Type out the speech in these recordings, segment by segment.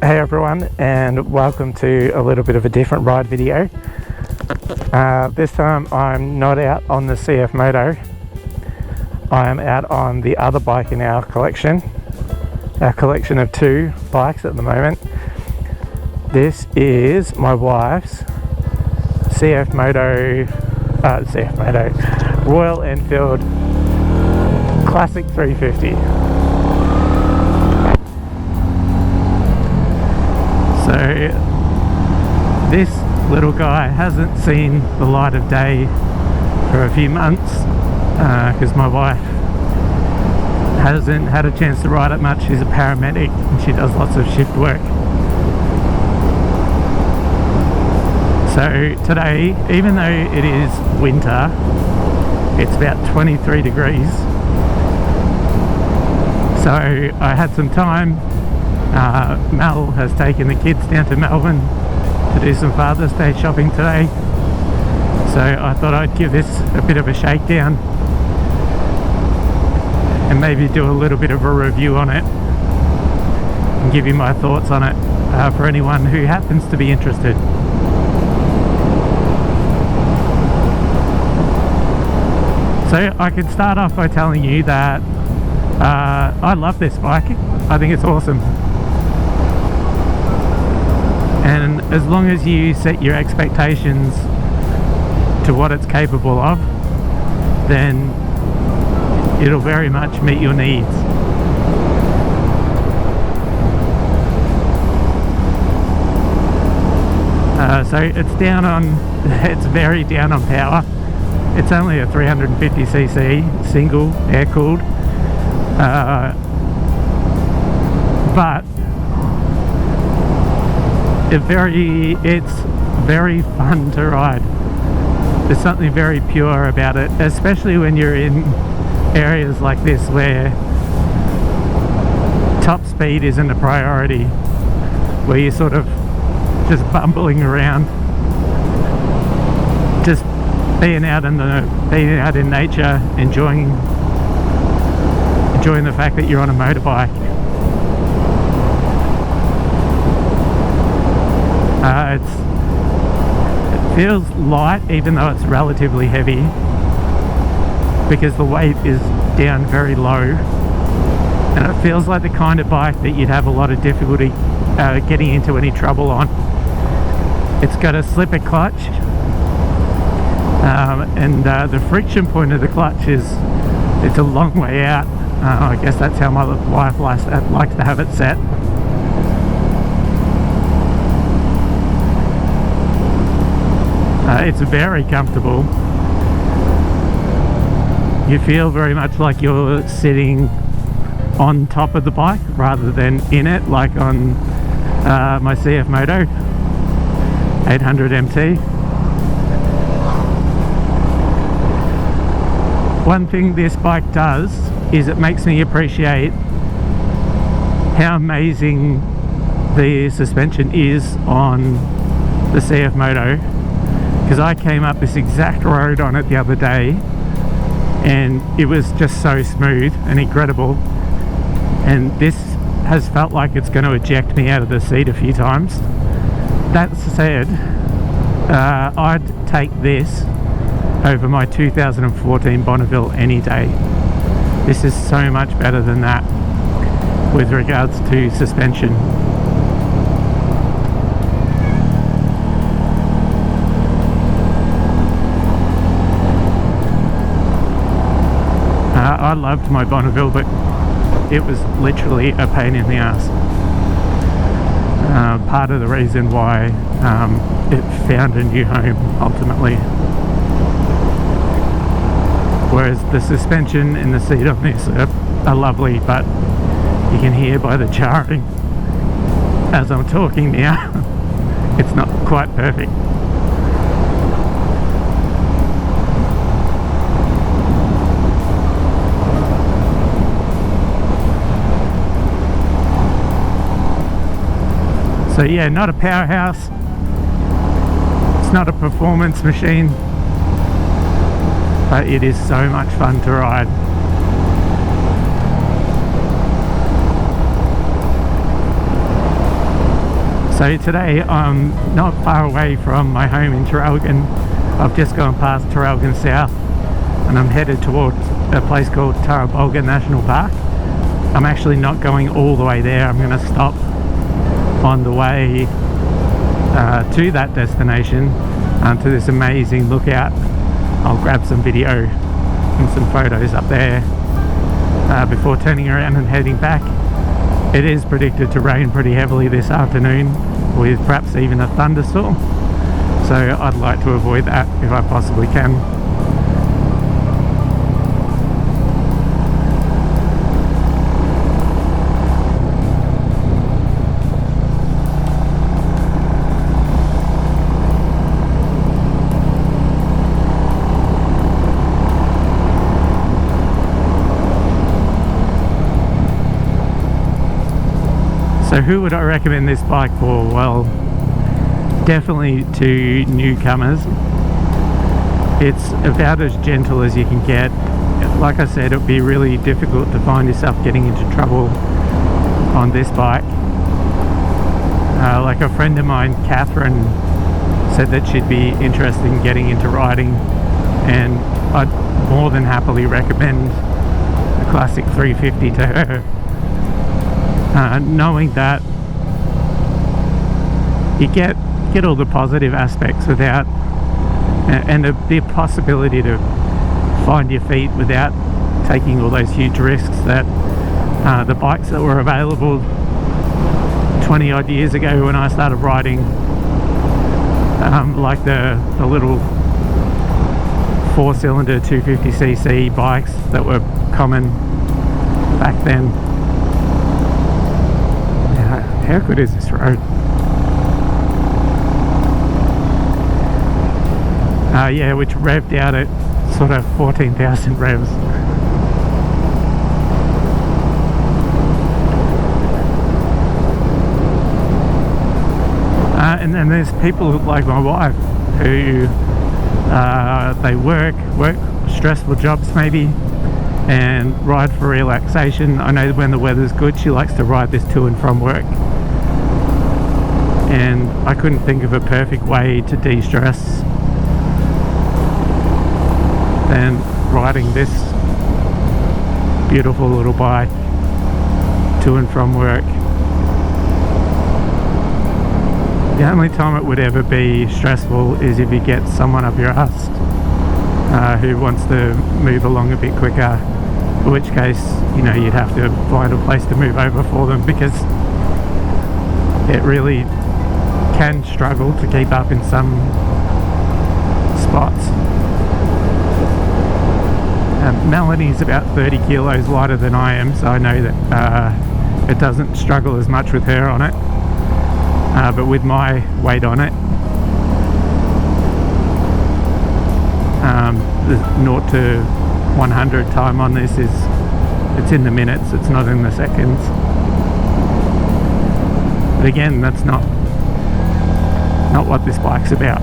Hey everyone, and welcome to a little bit of a different ride video. This time I'm not out on the CF Moto. I am out on the other bike in our collection of two bikes at the moment. This is my wife's Royal Enfield Classic 350. So this little guy hasn't seen the light of day for a few months because my wife hasn't had a chance to ride it much. She's a paramedic and she does lots of shift work. So today, even though it is winter, it's about 23 degrees. So I had some time. Mel has taken the kids down to Melbourne to do some Father's Day shopping today, so I thought I'd give this a bit of a shakedown and maybe do a little bit of a review on it and give you my thoughts on it for anyone who happens to be interested. So I can start off by telling you that I love this bike. I think it's awesome. And as long as you set your expectations to what it's capable of, then it'll very much meet your needs. So it's very down on power. It's only a 350cc single air cooled, but it's very fun to ride. There's something very pure about it, especially when you're in areas like this where top speed isn't a priority, where you're sort of just bumbling around, just being out in nature, enjoying the fact that you're on a motorbike. It feels light even though it's relatively heavy, because the weight is down very low, and it feels like the kind of bike that you'd have a lot of difficulty getting into any trouble on. It's got a slipper clutch, and the friction point of the clutch it's a long way out. I guess that's how my wife likes to have it set. It's very comfortable. You feel very much like you're sitting on top of the bike rather than in it, like on my CF Moto 800 MT. One thing this bike does is it makes me appreciate how amazing the suspension is on the CF Moto, because I came up this exact road on it the other day and it was just so smooth and incredible, and this has felt like it's going to eject me out of the seat a few times. That said, I'd take this over my 2014 Bonneville any day. This is so much better than that with regards to suspension. I loved my Bonneville, but it was literally a pain in the ass. Part of the reason why it found a new home ultimately. Whereas the suspension and the seat on this are lovely, but you can hear by the jarring as I'm talking now, it's not quite perfect. So yeah, not a powerhouse, it's not a performance machine, but it is so much fun to ride. So today I'm not far away from my home in Traralgon. I've just gone past Traralgon South and I'm headed towards a place called Tarrabolga National Park. I'm actually not going all the way there. I'm going to stop on the way to that destination, to this amazing lookout. I'll grab some video and some photos up there before turning around and heading back. It is predicted to rain pretty heavily this afternoon, with perhaps even a thunderstorm, so I'd like to avoid that if I possibly can. So who would I recommend this bike for? Well, definitely to newcomers. It's about as gentle as you can get. Like I said, it would be really difficult to find yourself getting into trouble on this bike. Like a friend of mine, Catherine, said that she'd be interested in getting into riding, and I'd more than happily recommend the classic 350 to her. Knowing that you get all the positive aspects without, and the possibility to find your feet without taking all those huge risks that the bikes that were available 20 odd years ago when I started riding, like the little 4-cylinder 250cc bikes that were common back then. How good is this road? Yeah, which revved out at sort of 14,000 revs. And then there's people like my wife who they work stressful jobs maybe, and ride for relaxation. I know when the weather's good she likes to ride this to and from work, and I couldn't think of a perfect way to de-stress than riding this beautiful little bike to and from work. The only time it would ever be stressful is if you get someone up your ass who wants to move along a bit quicker, in which case, you know, you'd have to find a place to move over for them, because it really can struggle to keep up in some spots. Melanie's about 30 kilos lighter than I am, so I know that it doesn't struggle as much with her on it, but with my weight on it, the 0 to 100 time on this it's in the minutes, it's not in the seconds. But again, that's not what this bike's about.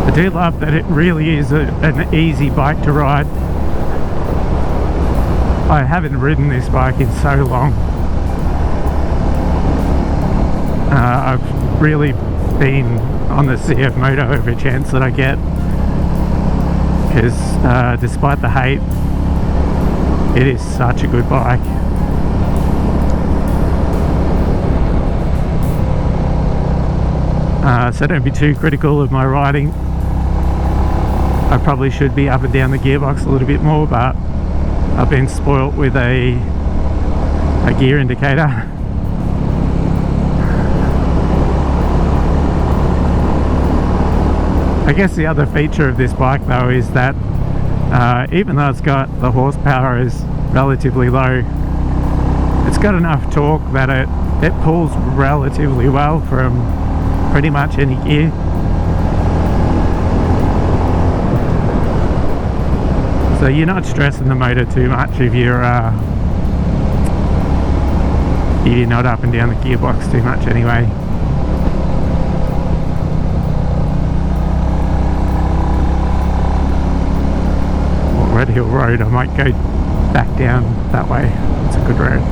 I do love that it really is an easy bike to ride. I haven't ridden this bike in so long. I've really been on the CF Moto every chance that I get, because despite the hate, it is such a good bike. So don't be too critical of my riding. I probably should be up and down the gearbox a little bit more, but I've been spoilt with a gear indicator. I guess the other feature of this bike though is that Even though it's got the horsepower is relatively low, it's got enough torque that it pulls relatively well from pretty much any gear. So you're not stressing the motor too much if you're not up and down the gearbox too much anyway. Well, Red Hill Road, I might go back down that way. It's a good road.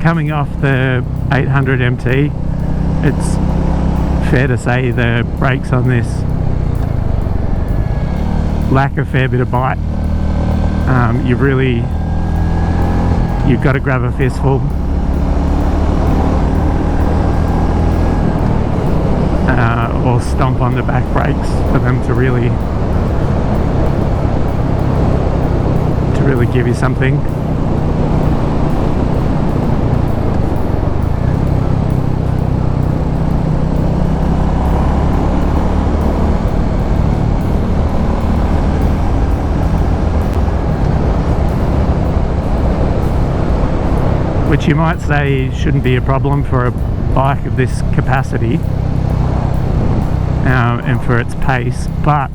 Coming off the 800 MT, it's fair to say the brakes on this lack a fair bit of bite. You've got to grab a fistful or stomp on the back brakes for them to really give you something. Which you might say shouldn't be a problem for a bike of this capacity and for its pace, but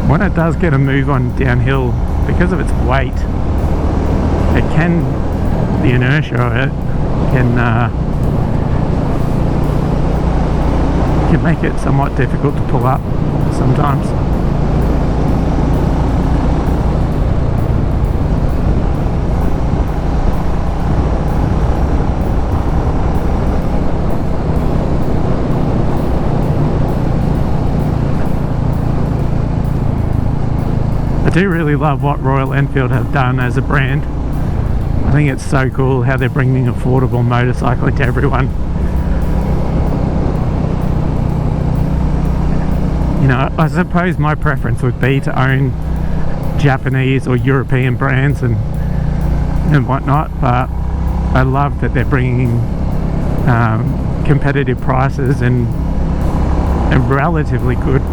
when it does get a move on downhill, because of its weight, the inertia of it can make it somewhat difficult to pull up sometimes. I do really love what Royal Enfield have done as a brand. I think it's so cool how they're bringing affordable motorcycling to everyone. You know, I suppose my preference would be to own Japanese or European brands and whatnot, but I love that they're bringing competitive prices and relatively good.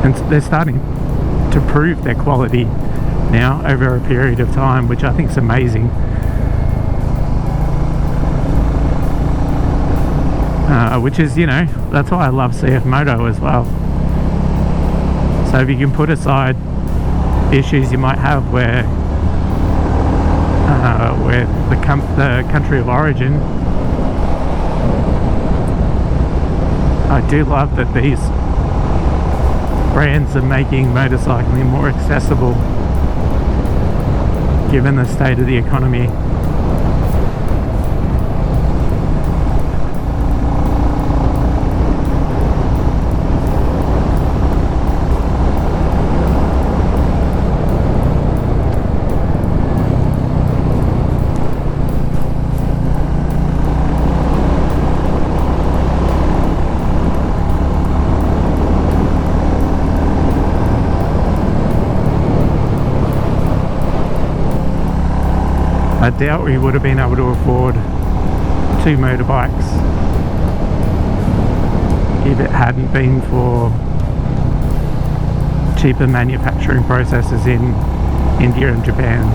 And they're starting to prove their quality now over a period of time, which I think is amazing. Which is, you know, that's why I love CF Moto as well. So if you can put aside issues you might have where the country of origin, I do love that these brands are making motorcycling more accessible given the state of the economy. I doubt we would have been able to afford 2 motorbikes if it hadn't been for cheaper manufacturing processes in India and Japan,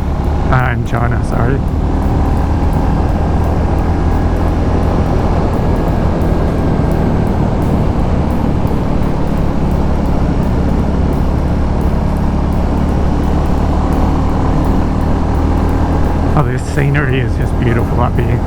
and China, sorry. Oh, this scenery is just beautiful up here.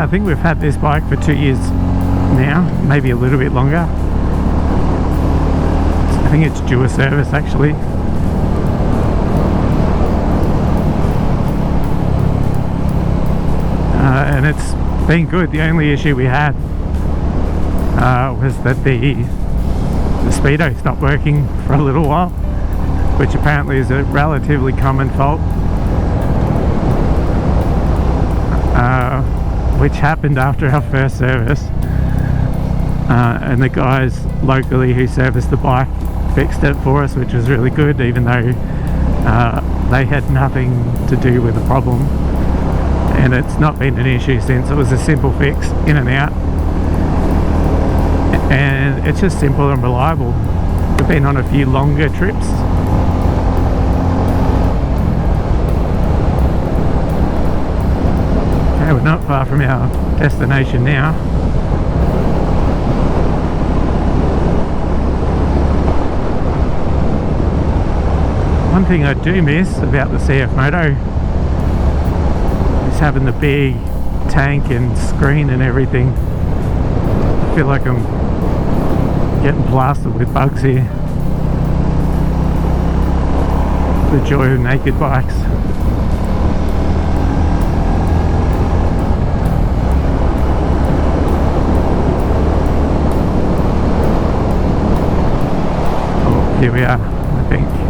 Yeah, I think we've had this bike for 2 years now, maybe a little bit longer. I think it's due a service actually. And it's been good. The only issue we had was that the speedo stopped working for a little while, which apparently is a relatively common fault, which happened after our first service, and the guys locally who serviced the bike fixed it for us, which was really good, even though they had nothing to do with the problem, and it's not been an issue since. It was a simple fix, in and out, and it's just simple and reliable. We've been on a few longer trips. Okay, we're not far from our destination now. One thing I do miss about the CF Moto is having the big tank and screen and everything. I feel like I'm getting blasted with bugs here. The joy of naked bikes. Oh, here we are, I think.